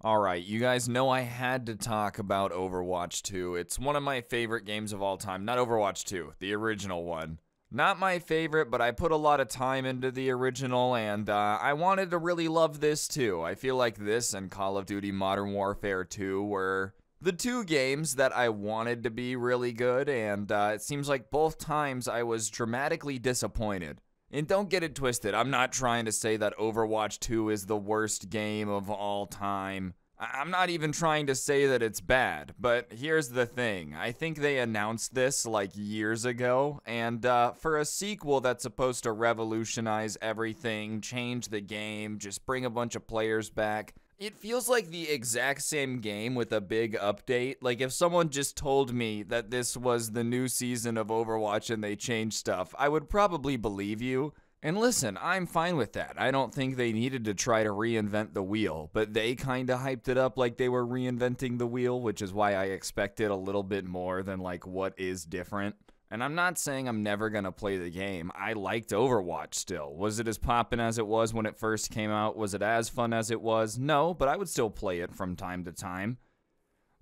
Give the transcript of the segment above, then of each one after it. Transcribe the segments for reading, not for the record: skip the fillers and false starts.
Alright, you guys know I had to talk about Overwatch 2. It's one of my favorite games of all time. Not Overwatch 2, the original one. Not my favorite, but I put a lot of time into the original, and I wanted to really love this too. I feel like this and Call of Duty Modern Warfare 2 were the two games that I wanted to be really good, and it seems like both times I was dramatically disappointed. And don't get it twisted, I'm not trying to say that Overwatch 2 is the worst game of all time. I'm not even trying to say that it's bad, but here's the thing. I think they announced this like years ago, and for a sequel that's supposed to revolutionize everything, change the game, just bring a bunch of players back, it feels like the exact same game with a big update. Like if someone just told me that this was the new season of Overwatch and they changed stuff, I would probably believe you. And listen, I'm fine with that. I don't think they needed to try to reinvent the wheel, but they kinda hyped it up like they were reinventing the wheel, which is why I expected a little bit more than like what is different. And I'm not saying I'm never gonna play the game. I liked Overwatch still. Was it as poppin' as it was when it first came out? Was it as fun as it was? No, but I would still play it from time to time.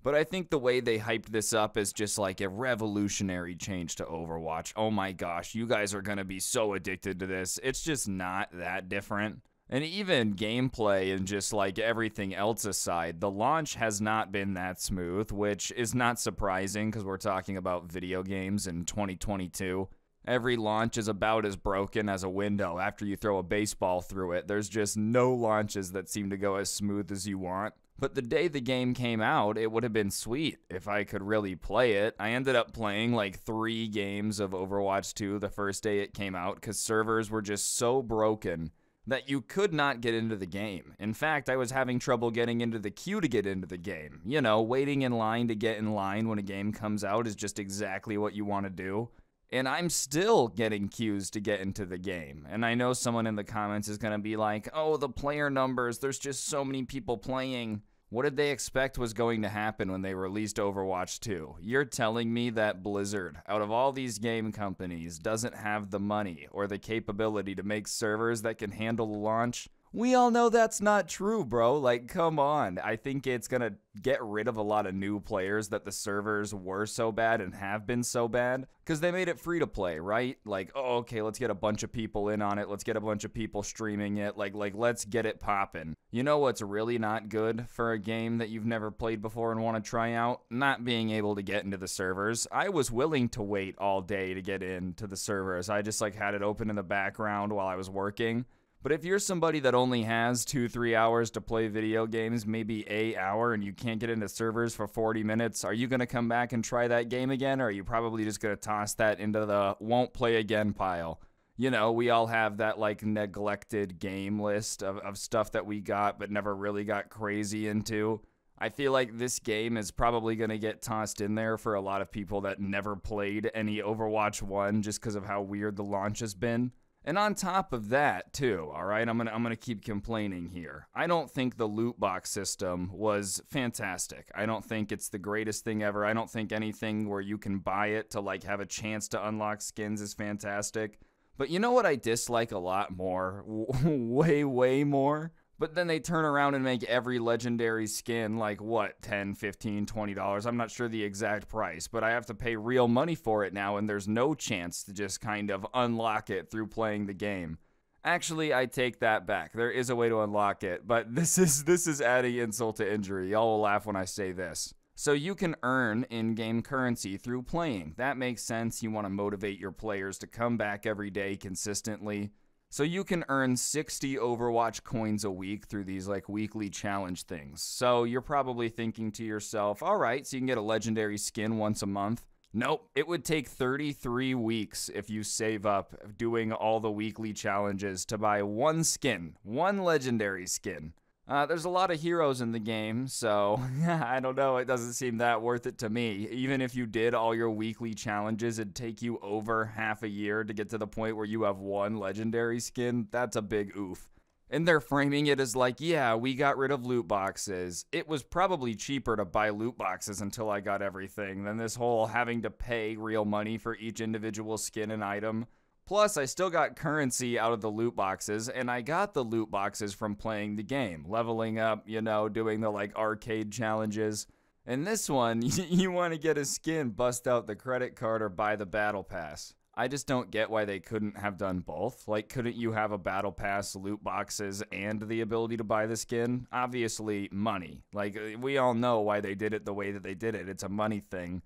But I think the way they hyped this up is just like a revolutionary change to Overwatch. Oh my gosh, you guys are gonna be so addicted to this. It's just not that different. And even gameplay and just like everything else aside, the launch has not been that smooth, which is not surprising because we're talking about video games in 2022. Every launch is about as broken as a window after you throw a baseball through it. There's just no launches that seem to go as smooth as you want. But the day the game came out, it would have been sweet if I could really play it. I ended up playing like 3 games of Overwatch 2 the first day it came out because servers were just so broken that you could not get into the game. In fact, I was having trouble getting into the queue to get into the game. You know, waiting in line to get in line when a game comes out is just exactly what you want to do. And I'm still getting queues to get into the game. And I know someone in the comments is going to be like, oh, the player numbers, there's just so many people playing. What did they expect was going to happen when they released Overwatch 2? You're telling me that Blizzard, out of all these game companies, doesn't have the money or the capability to make servers that can handle the launch? We all know that's not true, bro. Like, come on. I think it's gonna get rid of a lot of new players that the servers were so bad and have been so bad. Because they made it free to play, right? Like, oh, okay, let's get a bunch of people in on it. Let's get a bunch of people streaming it. Like let's get it poppin'. You know what's really not good for a game that you've never played before and want to try out? Not being able to get into the servers. I was willing to wait all day to get into the servers. I just like had it open in the background while I was working. But if you're somebody that only has 2-3 hours to play video games, maybe an hour, and you can't get into servers for 40 minutes, are you going to come back and try that game again, or are you probably just going to toss that into the won't play again pile? You know, we all have that like neglected game list of stuff that we got but never really got crazy into. I feel like this game is probably going to get tossed in there for a lot of people that never played any Overwatch 1 just because of how weird the launch has been. And on top of that, too, all right, I'm gonna keep complaining here. I don't think the loot box system was fantastic. I don't think it's the greatest thing ever. I don't think anything where you can buy it to like have a chance to unlock skins is fantastic. But you know what I dislike a lot more? Way more? But then they turn around and make every legendary skin like, what, $10, $15, $20? I'm not sure the exact price, but I have to pay real money for it now, and there's no chance to just kind of unlock it through playing the game. Actually, I take that back. There is a way to unlock it, but this is adding insult to injury. Y'all will laugh when I say this. So you can earn in-game currency through playing. That makes sense. You want to motivate your players to come back every day consistently. So you can earn 60 Overwatch coins a week through these like weekly challenge things. So you're probably thinking to yourself, all right, so you can get a legendary skin once a month. Nope, it would take 33 weeks if you save up doing all the weekly challenges to buy one skin, one legendary skin. There's a lot of heroes in the game, so I don't know, it doesn't seem that worth it to me. Even if you did all your weekly challenges, it'd take you over half a year to get to the point where you have one legendary skin. That's a big oof. And they're framing it as like, yeah, we got rid of loot boxes. It was probably cheaper to buy loot boxes until I got everything than this whole having to pay real money for each individual skin and item. Plus, I still got currency out of the loot boxes, and I got the loot boxes from playing the game, leveling up, doing the like arcade challenges. In this one, you want to get a skin, bust out the credit card, or buy the battle pass. I just don't get why they couldn't have done both. Like, couldn't you have a battle pass, loot boxes, and the ability to buy the skin? Obviously, money. Like, we all know why they did it the way that they did it. It's a money thing.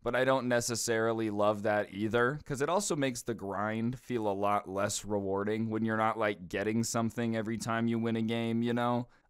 But I don't necessarily love that either, because it also makes the grind feel a lot less rewarding when you're not, like, getting something every time you win a game,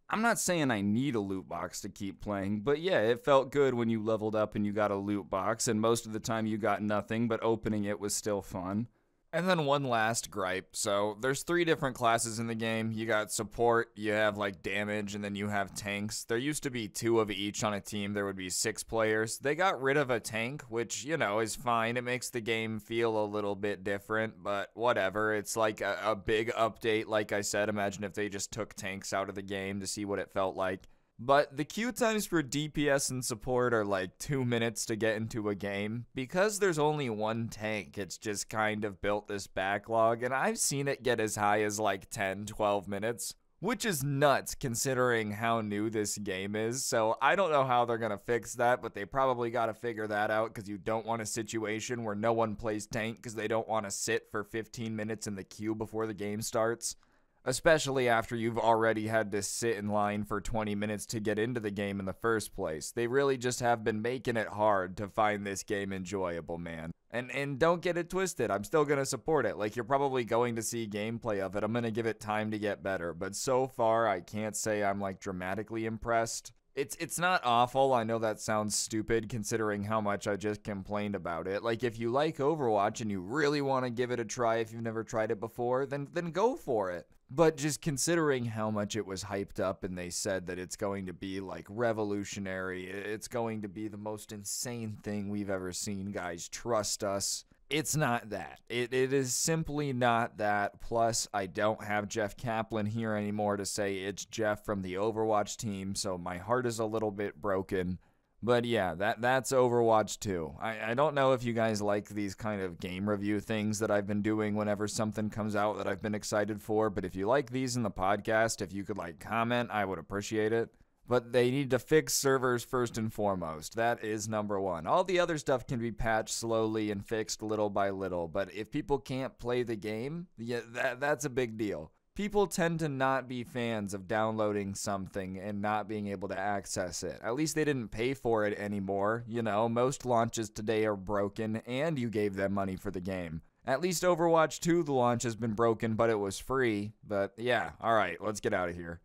I'm not saying I need a loot box to keep playing, but yeah, it felt good when you leveled up and you got a loot box, and most of the time you got nothing, but opening it was still fun. And then one last gripe. So there's 3 different classes in the game. You got support, you have like damage, and then you have tanks. There used to be 2 of each on a team. There would be 6 players. They got rid of a tank, which, is fine. It makes the game feel a little bit different, but whatever. It's like a big update. Like I said, imagine if they just took tanks out of the game to see what it felt like. But the queue times for DPS and support are like 2 minutes to get into a game. Because there's only one tank, it's just kind of built this backlog, and I've seen it get as high as like 10, 12 minutes. Which is nuts considering how new this game is, so I don't know how they're gonna fix that, but they probably gotta figure that out because you don't want a situation where no one plays tank because they don't want to sit for 15 minutes in the queue before the game starts. Especially after you've already had to sit in line for 20 minutes to get into the game in the first place. They really just have been making it hard to find this game enjoyable, man. And don't get it twisted, I'm still gonna support it. Like, you're probably going to see gameplay of it. I'm gonna give it time to get better. But so far, I can't say I'm like dramatically impressed. It's not awful. I know that sounds stupid considering how much I just complained about it. Like, if you like Overwatch and you really want to give it a try if you've never tried it before, then go for it. But just considering how much it was hyped up and they said that it's going to be like revolutionary, it's going to be the most insane thing we've ever seen, guys, trust us. It's not that. It is simply not that. Plus, I don't have Jeff Kaplan here anymore to say it's Jeff from the Overwatch team, so my heart is a little bit broken. But yeah, that's Overwatch 2. I don't know if you guys like these kind of game review things that I've been doing whenever something comes out that I've been excited for, but if you like these in the podcast, if you could like comment, I would appreciate it. But they need to fix servers first and foremost. That is number 1. All the other stuff can be patched slowly and fixed little by little, but if people can't play the game, yeah, that's a big deal. People tend to not be fans of downloading something and not being able to access it. At least they didn't pay for it anymore. Most launches today are broken and you gave them money for the game. At least Overwatch 2, the launch has been broken, but it was free. But yeah, alright, let's get out of here.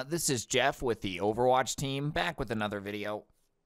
This is Jeff with the Overwatch team, back with another video.